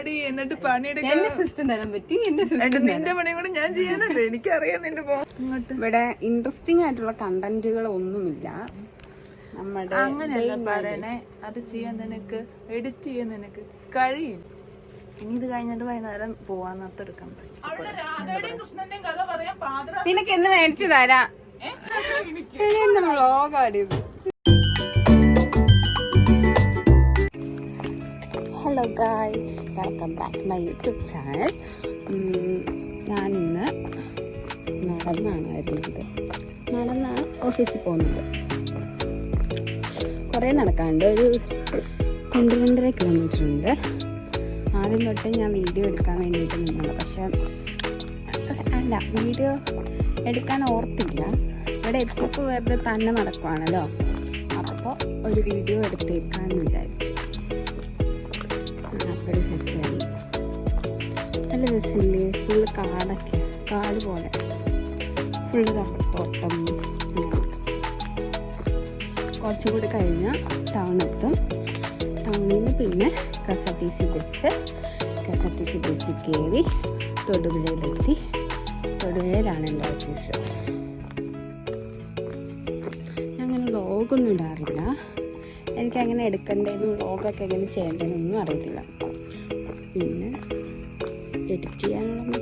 പണിയെടുക്കടി, എന്നിട്ട് പണിയെടുക്കാൻ നിന്റെ പണിയും കൂടെ ഞാൻ ചെയ്യാനല്ലേ, എനിക്കറിയാം നിന്റെ ഇങ്ങോട്ട്. ഇവിടെ ഇൻട്രസ്റ്റിംഗ് ആയിട്ടുള്ള കണ്ടന്റുകൾ ഒന്നുമില്ല. അങ്ങനെയല്ല പറയണേ, അത് ചെയ്യാൻ നിനക്ക്, എഡിറ്റ് ചെയ്യാൻ നിനക്ക് കഴിയും. ഇനി ഇത് കഴിഞ്ഞിട്ട് വൈകുന്നേരം പോവാന്നത്തെടുക്കാൻ നിനക്ക് എന്ന് മേടിച്ചു തരാം. വ്ളോഗാടിയത്. Hello guys, welcome back my YouTube channel. ഞാനിന്ന് നടന്നാണ് വരുന്നത്. നടന്നാണ് ഓഫീസിൽ പോകുന്നത്. കുറേ നടക്കാനുണ്ട്, ഒരു 2-2.5 കിലോമീറ്റർ ഉണ്ട്. ആദ്യം തൊട്ടേ ഞാൻ വീഡിയോ എടുക്കാൻ വേണ്ടിയിട്ട് നിന്നത്, പക്ഷെ വീഡിയോ എടുക്കാൻ ഓർത്തില്ല. ഇവിടെ എത്തിയപ്പോൾ വെറുതെ തന്നെ നടക്കുവാണല്ലോ, അപ്പോൾ ഒരു വീഡിയോ എടുത്തേക്കാന്ന് വിചാരിച്ചു. അപ്പോൾ സെറ്റായി. നല്ല രസമില്ലേ? ഫുള്ള് കാടൊക്കെ, കാട് പോലെ ഫുള്ള് റബ്ബർത്തോട്ടം. കുറച്ചും കൂടി കഴിഞ്ഞാൽ ടൗൺ എത്തും. ടൗണിൽ നിന്ന് പിന്നെ KSRTC ബസ്സിൽ കയറി തൊടുപുഴയിലെത്തി. തൊടുപുഴയിലാണ് എൻ്റെ ഓഫീസ്. അങ്ങനെ വ്ളോഗൊന്നും ഇടാറില്ല. എനിക്കങ്ങനെ എടുക്കേണ്ടതെന്നും വ്ളോഗൊക്കെ എങ്ങനെ ചെയ്യേണ്ടതെന്നൊന്നും അറിയത്തില്ല. പിന്നെ എഡിറ്റ് ചെയ്യാനുള്ള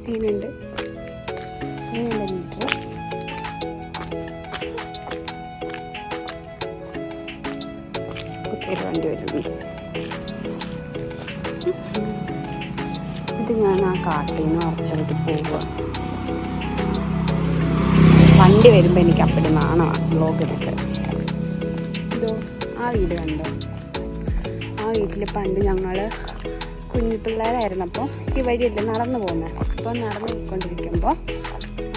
എങ്ങനെയുണ്ട് മീറ്റർ. ഓക്കെ, വണ്ടി വരുന്നു. ഇത് ഞാൻ ആ കാട്ടിൽ നിന്ന് ഉറച്ചിട്ട് പോവുക. വണ്ടി വരുമ്പോൾ എനിക്ക് അപ്പടി നാണമാണ് വ്ളോഗ് എടുക്കുക. ഇതോ ആ വീട് കണ്ടോ? ആ വീട്ടിൽ പണ്ട് ഞങ്ങൾ കുഞ്ഞു പിള്ളേരായിരുന്നപ്പോൾ ഈ വഴിയല്ലേ നടന്നു പോകുന്നത്. അപ്പോൾ നടന്നു പോയിക്കൊണ്ടിരിക്കുമ്പോൾ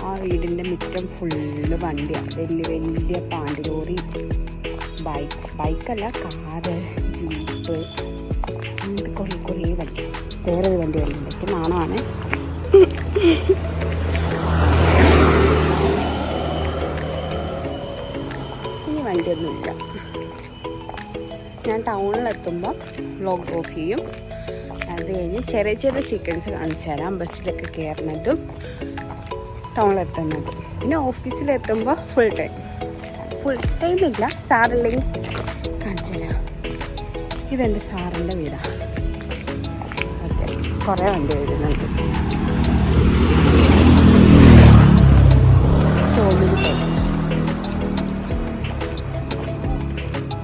ആ വീടിൻ്റെ മുറ്റം ഫുള്ള് വണ്ടിയാണ്. വലിയ പാണ്ടി ലോറി, ബൈക്കല്ല, കാറ്, ജീപ്പ്, കുറേ വണ്ടി. വേറൊരു വണ്ടി വരുന്നുണ്ട്. ഇപ്പോൾ നാണമാണ്. ഇനി വണ്ടിയൊന്നുമില്ല. ഞാൻ ടൗണിലെത്തുമ്പോൾ വ്ളോഗ് ഓഫ് ചെയ്യും. അത് കഴിഞ്ഞ് ചെറിയ സീക്വൻസ് കാണിച്ചു തരാം. ബസ്സിലൊക്കെ കയറുന്നതും ടൗണിലെത്തുന്നതും. പിന്നെ ഓഫീസിലെത്തുമ്പോൾ ഫുൾ ടൈം ഇല്ല, സാറില്ലെങ്കിൽ കാണിച്ചു തരാം. ഇതെൻ്റെ സാറിൻ്റെ വീടാണ്. ഓക്കെ, കുറേ വണ്ടി വരുന്നുണ്ട്.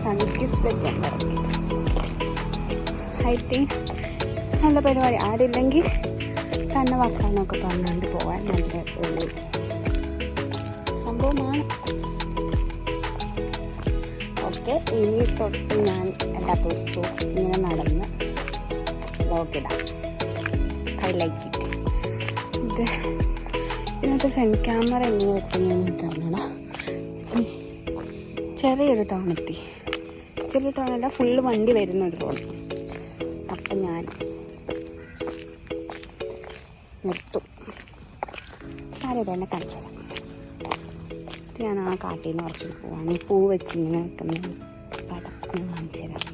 സൺകിസിലൊക്കെ ഐ തിങ്ക് നല്ല പരിപാടി. ആരില്ലെങ്കിൽ തന്നെ വർത്താനമൊക്കെ പറഞ്ഞുകൊണ്ട് പോകാൻ നല്ല ഒരു സംഭവമാണ്. ഓക്കെ, ഇനി തൊട്ട് ഞാൻ എല്ലാ ദിവസവും ഇങ്ങനെ നടന്ന് വ്ളോഗിടാം. I like it. ഇതിനകത്ത് ഫ്രണ്ട് ക്യാമറ എങ്ങനെ വെക്കുന്നതെന്ന് കാണണം. ചെറിയൊരു ടൗണെത്തി. ചെറിയ ടൗണല്ല, ഫുള്ള് വണ്ടി വരുന്നൊരു റോഡ്. അപ്പം ഞാൻ നിർത്തും. സാരം തന്നെ കാണിച്ചു തരാം. ഞാൻ ആ കാട്ടിൽ നിന്ന് കുറച്ച് പോവാണ്. പൂ വെച്ച് ഇങ്ങനെ വെക്കുന്ന പടം ഞാൻ കാണിച്ചു തരാം.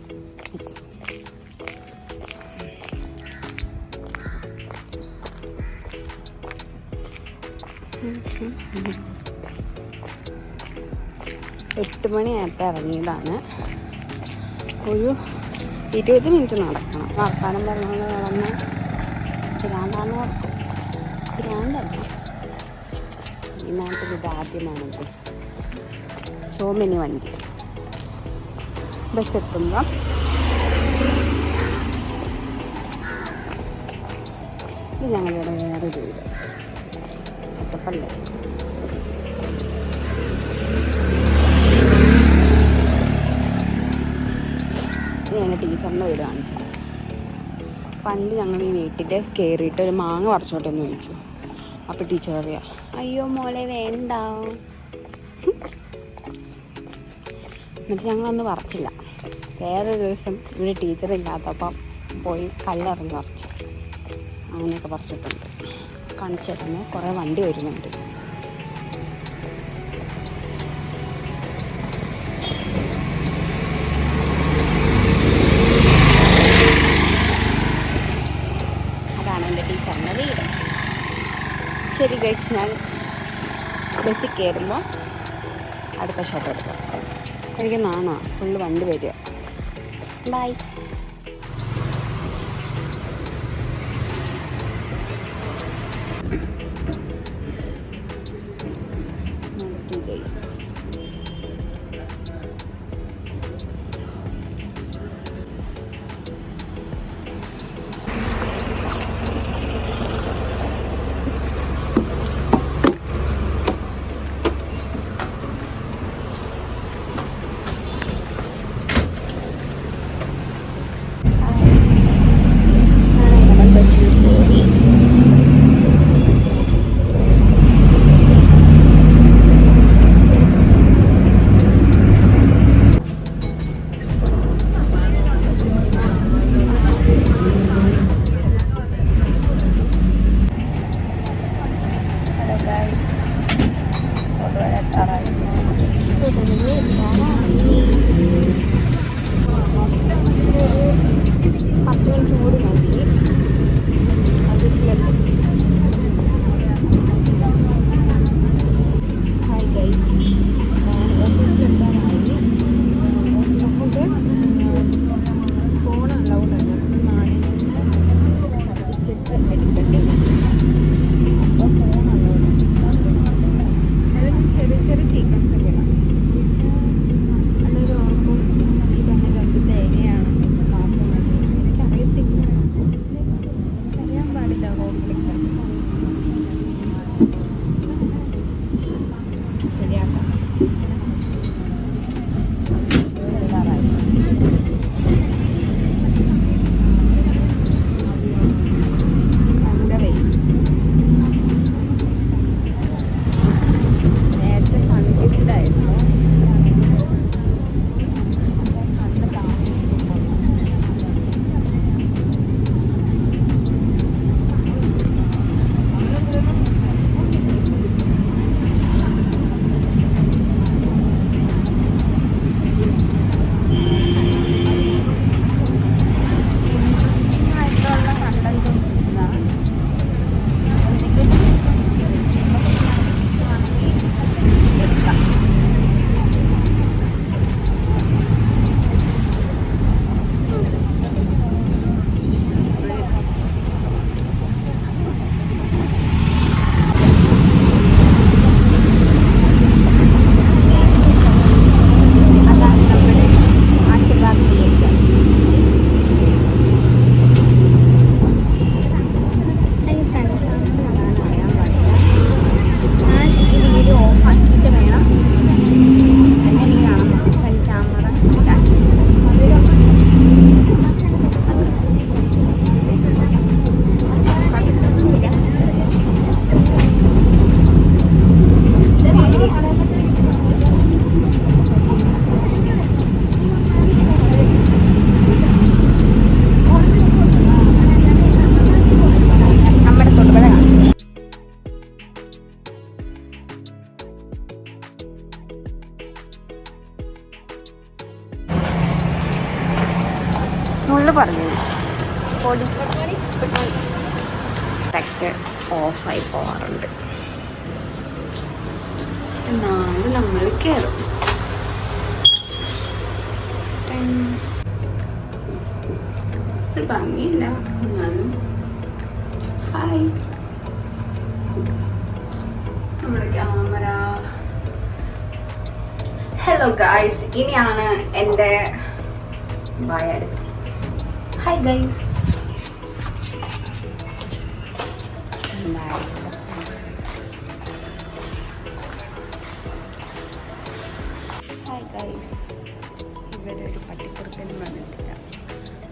8 മണിയായപ്പോൾ ഇറങ്ങിയതാണ്. ഒരു 20 മിനിറ്റ് നടക്കണം. വർത്താനം പറഞ്ഞുകൊണ്ട് നടന്ന് ഭ്രാന്താന്ന് ഓർക്കും. ഭ്രാന്തല്ല, ഈ നാട്ടിൽ ഇതാദ്യമാണിത്. സോ മെനി വണ്ടി. ബസ് എത്തുമ്പോൾ ഇത് ഞങ്ങളുടെ വേറൊരു വീട്. സെറ്റപ്പല്ലേ? ഞങ്ങൾ ടീച്ചറിൻ്റെ വീട് കാണിച്ചത്. പണ്ട് ഞങ്ങൾ ഈ വീട്ടിൽ കയറിയിട്ട് ഒരു മാങ്ങ പറിച്ചോട്ടെന്ന് ചോദിച്ചു. അപ്പോൾ ടീച്ചർ പറയാം, അയ്യോ മോളെ വേണ്ട. എന്നിട്ട് ഞങ്ങളൊന്നും പറിച്ചില്ല. വേറൊരു ദിവസം ഇവിടെ ടീച്ചറില്ലാത്തപ്പം പോയി കല്ലെറിഞ്ഞ് പറിച്ചു. അങ്ങനെയൊക്കെ പറിച്ചിട്ടുണ്ട്. കാണിച്ചു തരുന്നത് കുറേ വണ്ടി വരുന്നുണ്ട്. ശരി ഗൈസ്, ഞാൻ ബസ്സിൽ കയറുമ്പോൾ അടുത്ത ഷോട്ട് എടുക്കാം. എനിക്ക് നാണോ ഫുള്ള് വണ്ടി വരിക. ബൈ. മുള്ളു പറഞ്ഞു ടെക്റ്റ് ഓഫായി പോകാറുണ്ട്. എന്നാലും നമ്മൾ കയറും. ഒരു ഭംഗിയില്ല എന്നാലും. ഹായ്, നമ്മുടെ ക്യാമറ. ഹലോ ഗൈസ്, ഇനിയാണ് എൻ്റെ അടുത്ത്. Hi guys. ഹായ് ഗൈസ്, ഇവിടെ ഒരു പട്ടിക്കുറുക്കനും വന്നിട്ടില്ല.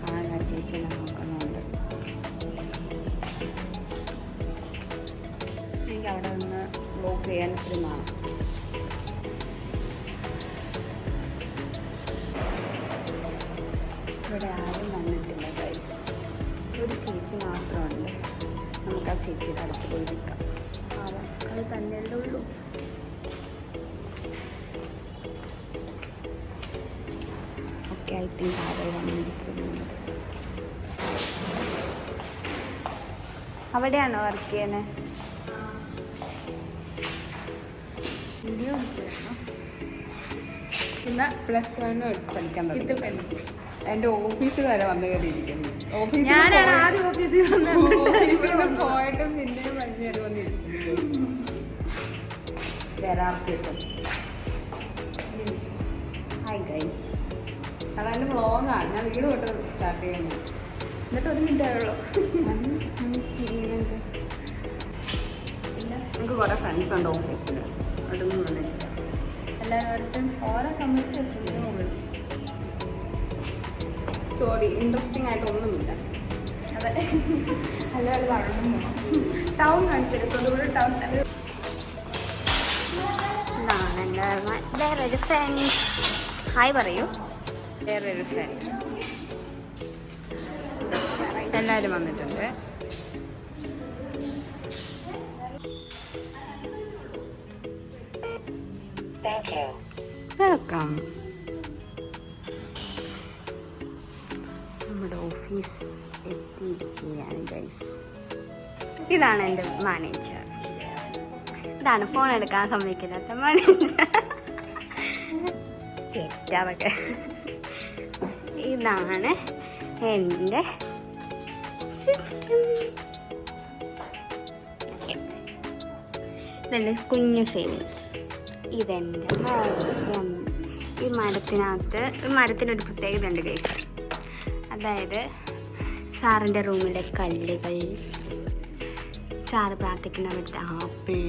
ആ ചേച്ചിയെ നോക്കുന്നുണ്ട്. എനിക്ക് അവിടെ നിന്ന് ബ്ലോക്ക് ചെയ്യാൻ പറ്റുന്നതാണ്. ഇവിടെ ആരും വന്നിട്ടില്ല ഗൈസ്. ഒരു ചേച്ചി മാത്രമുണ്ട്. നമുക്ക് ആ ചേച്ചിയുടെ അടുത്ത് പോയി നിൽക്കാം. അത് തന്നെയല്ലേ ഉള്ളൂ. ഓക്കെ, ഐ തിങ്ക് ആരോ വന്നിരിക്കുന്നുണ്ട്. അവിടെയാണോ വർക്ക് ചെയ്യുന്നത്? വീഡിയോ പിന്നെ +1 പഠിക്കാൻ ഇത് തുടങ്ങി. പെണ്ണ്. എൻ്റെ ഓഫീസിൽ വരെ വന്നു കയറിയിരിക്കുന്നു. ഞാനാണ് ആദ്യം ഓഫീസിൽ വന്നത്. ഓഫീസിൽ നിന്ന് പോയിട്ടും പിന്നെയും വന്നു കയറി വന്നിരിക്കുന്നു. വരാർത്തിട്ടും ഹായ് ഗൈസ്, അതെൻ്റെ വ്ളോഗാണ്. ഞാൻ വീട് തൊട്ട് സ്റ്റാർട്ട് ചെയ്യുന്നത്. എന്നിട്ട് 1 മിനിറ്റ് ആയുള്ളൂ. പിന്നെ നമുക്ക് കുറേ ഫ്രണ്ട്സ് ഉണ്ട് ഓഫീസിൽ. അതൊന്നും വന്നിട്ടില്ല. എല്ലാവരും ഓരോ സമയത്ത് എത്തുന്നു. സോറി, ഇൻട്രസ്റ്റിംഗ് ആയിട്ടൊന്നുമില്ല. അതെ, എല്ലാവരും വളർന്നു ടൗൺ കാണിച്ചെടുത്തോണ്ട് ടൗൺ. വേറൊരു ഫ്രണ്ട്. ഹായ് പറയൂ. വേറൊരു ഫ്രണ്ട്. എല്ലാവരും വന്നിട്ടുണ്ട്. വെൽക്കം. നമ്മുടെ ഓഫീസ് എത്തിയിരിക്കുകയാണ് ഗൈസ്. ഇതാണ് എൻ്റെ മാനേജർ. ഇതാണ് ഫോൺ എടുക്കാൻ സമ്മതിക്കില്ലാത്ത മാനേജർ. ചേട്ടാവൊക്കെ. ഇതാണ് എൻ്റെ ഇതെൻ്റെ കുഞ്ഞു സേവിങ്സ്. ഇതെൻ്റെ മരം. ഈ മരത്തിനൊരു പ്രത്യേകത ഉണ്ട് ഗൈസ്. അതായത് സാറിൻ്റെ റൂമിലെ കല്ലുകൾ, സാറ് പ്രാർത്ഥിക്കുന്ന അവിടുത്തെ ആപ്പിൾ,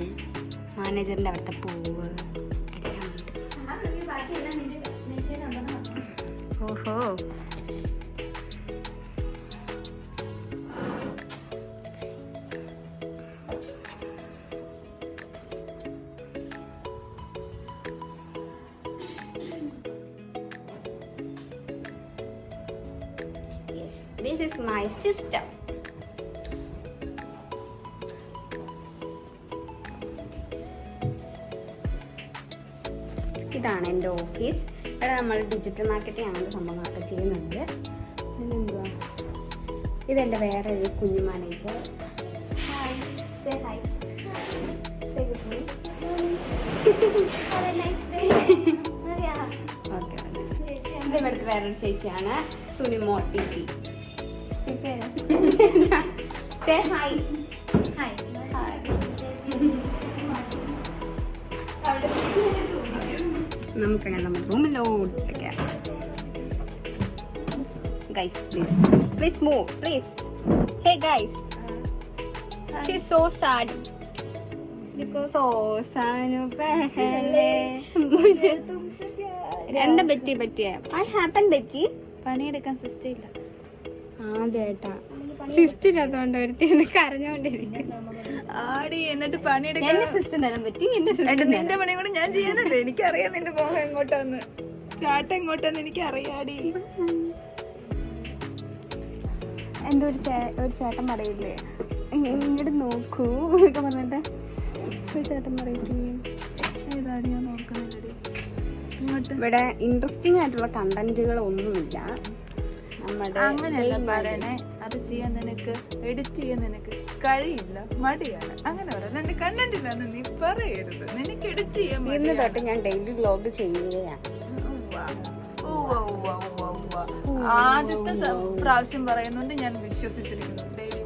മാനേജറിൻ്റെ അവിടുത്തെ പൂവ് എല്ലാം ഉണ്ട്. ഓഹോ, yes, this is my sister. ഇതാണ് എൻ്റെ ഓഫീസ്. ഇവിടെ നമ്മൾ ഡിജിറ്റൽ മാർക്കറ്റിംഗ് അങ്ങനത്തെ സംഭവങ്ങളൊക്കെ ചെയ്യുന്നുണ്ട്. പിന്നെന്തുവാ, ഇതെൻ്റെ വേറൊരു കുഞ്ഞു manager. Hi, say hi, say good morning. Okay, ഇത് ഇവിടുത്തെ വേറൊരു ചേച്ചിയാണ്, സുനിമോ ടി. Say hi. Hi hi. നമുക്കങ്ങനെ നമ്മുടെ റൂമിലോട്ട് കയറാം. Guys please move please. Hey guys, she is so sad. So സാനു പഹലെ എന്താ പറ്റിയ വാട്ട് ഹാപ്പൻ ബെറ്റി? പണിയെടുക്കാൻ സിസ്റ്റം ഇല്ല. ആദ്യമായിട്ടാ സിസ്റ്റം ഇല്ലാത്തതുകൊണ്ട് ഒരുത്തി എനിക്ക് അറിഞ്ഞുകൊണ്ടിരിക്കും. ആടി, എന്നിട്ട് പണിയെടുക്കാൻ എന്റെ സിസ്റ്റം തരാൻ പറ്റി. നിന്റെ പണിയും കൂടെ ഞാൻ ചെയ്യാനല്ലേ. എനിക്കറിയാം നിന്റെ മോഹം എങ്ങോട്ടാന്ന്, ചാട്ടം എങ്ങോട്ടാന്ന് എനിക്കറിയാടി. എന്തോ ഒരു ചേട്ടൻ പറയില്ലേ, ഇങ്ങോട്ട് നോക്കൂ എന്നൊക്കെ പറഞ്ഞിട്ട് ഒരു ചേട്ടൻ പറയില്ലേ. ഏതാടി, ഞാൻ നോക്കുന്നില്ലടി ഇങ്ങോട്ട്. ഇവിടെ ഇൻട്രസ്റ്റിംഗ് ആയിട്ടുള്ള കണ്ടന്റുകൾ ഒന്നുമില്ല. അങ്ങനെയല്ല പറയണേ. അത് ചെയ്യാൻ നിനക്ക്, എഡിറ്റ് ചെയ്യാൻ നിനക്ക് കഴിയില്ല, മടിയാണ്, അങ്ങനെ പറയാം. കണ്ടന്റ് ഇല്ലാന്ന് നീ പറയരുത്. നിനക്ക് എഡിറ്റ് ചെയ്യാൻ ഇന്ന് തൊട്ട് ഞാൻ ഡെയിലി വ്ലോഗ് ചെയ്യുകയാണ്. ആദ്യത്തെ പ്രാവശ്യം പറയുന്നുണ്ട്, ഞാൻ വിശ്വസിച്ചിരിക്കുന്നു. ഡെയിലി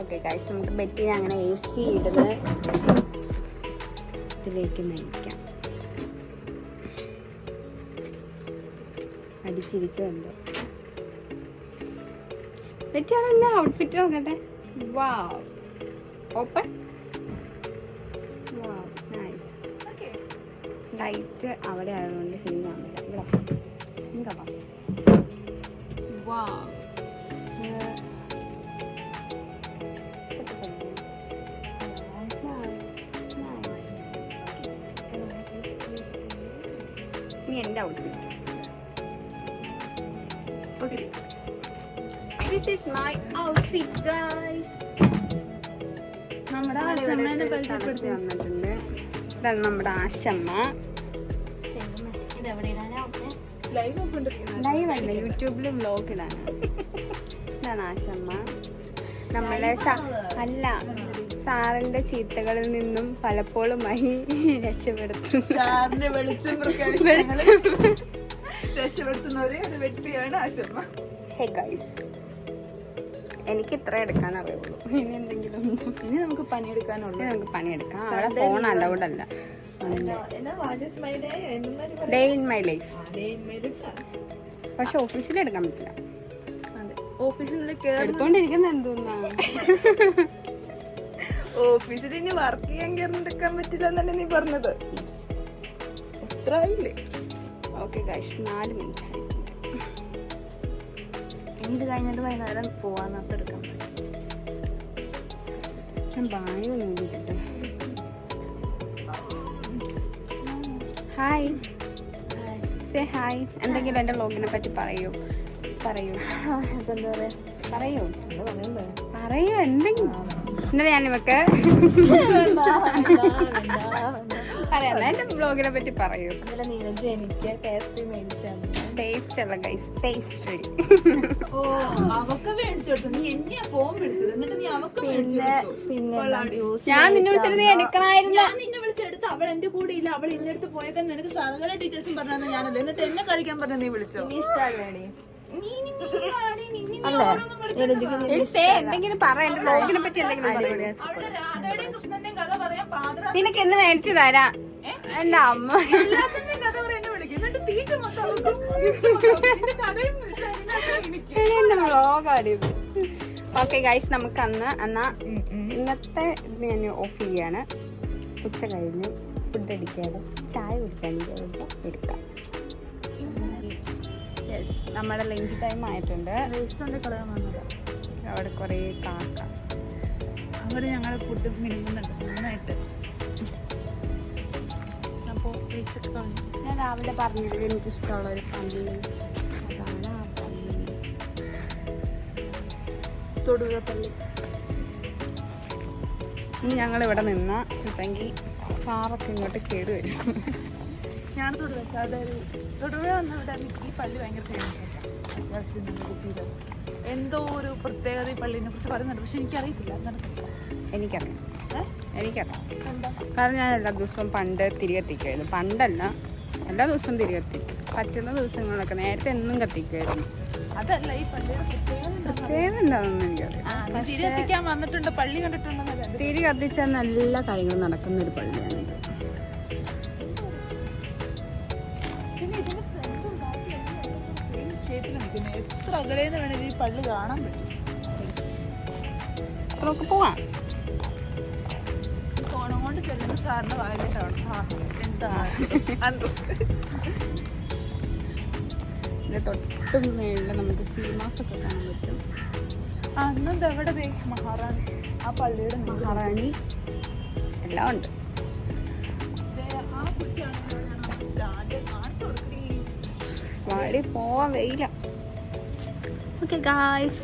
ഓക്കെ ഗൈസ്, നമുക്ക് ബെറ്റി അങ്ങനെ AC ഇടുന്ന ഇതിലേക്ക് നയിക്കാം. അടിച്ചിരിക്കുമല്ലോ. ബെറ്റിയാണ് എൻ്റെ ഔട്ട്ഫിറ്റ് നോക്കട്ടെ. വാവ്, ഓപ്പൺ. വാവ്, നൈസ്. ലൈറ്റ് അവിടെ ആയതുകൊണ്ട് ശരിയാവില്ല. ഇവിടെ ഇങ്ങ വാവ്. ഇനി എൻ്റെ outfit. This is my outfit, guys. നമ്മുടെ ആശമ്മേനെ പരിചയപ്പെടുത്തി വന്നിട്ടുണ്ട്. ഇതാണ് നമ്മുടെ ആശമ്മ. ലൈവ് അല്ല, യൂട്യൂബിൽ വ്ലോഗ് ഇടാനാണ്. ഇതാണ് ആശമ്മ. നമ്മളെ അല്ല സാറിന്റെ ചീത്തകളിൽ നിന്നും പലപ്പോഴുമായി രക്ഷപ്പെടുത്തും. സാറിന്റെ വെളിച്ചം രക്ഷപ്പെടുത്തുന്ന ഒരേ ഒരു വ്യക്തിയാണ് ആശമ്മ. ഹേ ഗൈസ്, എനിക്ക് ഇത്ര എടുക്കാൻ അറിയുള്ളൂ. ഇനി എന്തെങ്കിലും ഇനി നമുക്ക് പണിയെടുക്കാനുള്ളൂ. നമുക്ക് പണിയെടുക്കാം. അവിടെ ഫോൺ അലൗഡ് അല്ല. Day in my life. പക്ഷെ ഓഫീസിൽ എടുക്കാൻ പറ്റില്ല. ഓഫീസിനുള്ളിൽ എടുത്തോണ്ടിരിക്കുന്ന എന്തോന്നാ. ഓഫീസിൽ ഇനി വർക്ക് ചെയ്യാൻ കയറിയെടുക്കാൻ പറ്റില്ല എന്നല്ലേ നീ പറഞ്ഞത്? എത്ര ആയില്ലേ? ഓക്കെ ഗൈസ്, 4 മിനിറ്റ് ആയിട്ടുണ്ട്. ഇനി ഇത് കഴിഞ്ഞിട്ട് വൈകുന്നേരം പോവാന്നത്ത് എടുക്കാൻ പറ്റും. ഞാൻ ബാഗ് നോക്കിട്ട്. Hi, say hi. എന്തെങ്കിലും എൻ്റെ വ്ലോഗിനെ പറ്റി പറയൂ. എന്താ പറയാ? പറയൂ എന്തെങ്കിലും. എന്താ ഞാൻ ഇവക്ക് പറയാം. എൻ്റെ വ്ലോഗിനെ പറ്റി പറയൂ. നീരജ് എനിക്ക് ടേസ്റ്റ് മേടിച്ചു. ടേസ്റ്റ് അല്ല ഗൈസ്, പേസ്ട്രി. ഓ, അവക്ക് മേടിച്ചു കൊടുത്തു. നീ എന്നെയാ ഫോൺ വിളിച്ചത്, എന്നിട്ട് നീ അവക്ക് പിന്നെ ഞാൻ നിന്നെ വിളിച്ചിട്ട് നീ എടുക്കണായിരുന്നു. ഞാൻ നിന്നെ വിളിച്ചെടുത്ത് അവൾ എന്റെ കൂടെ ഇല്ല. അവൾ ഇന്ന അടുത്ത് പോയേക്കാൻ നിനക്ക് സകല ഡീറ്റെയിൽസും പറഞ്ഞു ഞാനല്ലേ. എന്നിട്ട് എന്നെ കഴിക്കാൻ പറഞ്ഞ നീ വിളിച്ചോ? എന്തെങ്കിലും പറ. എന്റെ വ്ലോഗിനെ പറ്റി എന്തെങ്കിലും പറയൂ. നിനക്ക് എന്ന് മേടിച്ചു തരാം. എന്റെ അമ്മ എന്റെ വ്ലോഗാണിത്. ഓക്കെ ഗൈസ്, നമുക്ക് എന്നാ ഇന്നത്തെ ഇത് ഞാൻ ഓഫ് ചെയ്യാണ്. ഉച്ച കഴിഞ്ഞ് ഫുഡ് അടിക്കാതെ ചായ കുടിക്കാൻ എടുക്കാം. യെസ്, നമ്മുടെ ലഞ്ച് ടൈം ആയിട്ടുണ്ട്. അവിടെ കുറേ കാക്ക. അവിടെ ഞങ്ങളെ ഫുഡ് മിനുങ്ങുന്നുണ്ട് നന്നായിട്ട്. അപ്പോൾ ഞാൻ രാവിലെ പറഞ്ഞത് എനിക്കിഷ്ടമുള്ള ഒരു പള്ളി അതാണ്. ആ പള്ളി തൊടുപുഴ പള്ളി. ഇനി ഞങ്ങളിവിടെ നിന്ന ചിലപ്പെങ്കിൽ സാറൊക്കെ ഇങ്ങോട്ട് കയറി വരും. ഞാൻ തൊടുപുഴ വന്നവിടെ ഈ പള്ളി ഭയങ്കര ഫേമസ് ആയിട്ടാണ്. എന്തോ ഒരു പ്രത്യേകത ഈ പള്ളിനെ കുറിച്ച് പറയുന്നുണ്ട്. പക്ഷെ എനിക്കറിയത്തില്ല. എനിക്കറിയാം. കാരണം ഞാൻ എല്ലാ ദിവസവും പണ്ട് തിരികെത്തിക്കുമായിരുന്നു. പണ്ടല്ല, എല്ലാ ദിവസവും തിരികെത്തിക്കും. പറ്റുന്ന ദിവസങ്ങളൊക്കെ നേരത്തെ എന്നും കത്തിക്കുമായിരുന്നു. അതല്ല ഈ പള്ളിയുടെ പ്രത്യേകത എന്താണെന്ന് എനിക്കറിയാം. തിരികെത്തിക്കാൻ വന്നിട്ടുണ്ട്, പള്ളി കണ്ടിട്ടുണ്ടെന്നല്ല. തിരി കത്തിച്ചാൽ നല്ല കാര്യങ്ങൾ നടക്കുന്ന ഒരു പള്ളിയാണിത്. എത്ര അകലേന്ന് വേണമെങ്കിൽ ഈ പള്ളി കാണാൻ പറ്റും. നമുക്ക് പോവാം. ഫോണും കൊണ്ട് ചെല്ലുന്ന സാറിന് വായിലിട്ടാണ്. ഇതിന്റെ തൊട്ട് മേളിൽ നമുക്ക് സീമാസൊക്കെ കാണാൻ പറ്റും. അന്നെന്താ എവിടെ മഹാറാണി, ആ പള്ളിയുടെ മഹാറാണി എല്ലാം ഉണ്ട്. വാടി പോവാൻ വെയില. Okay guys,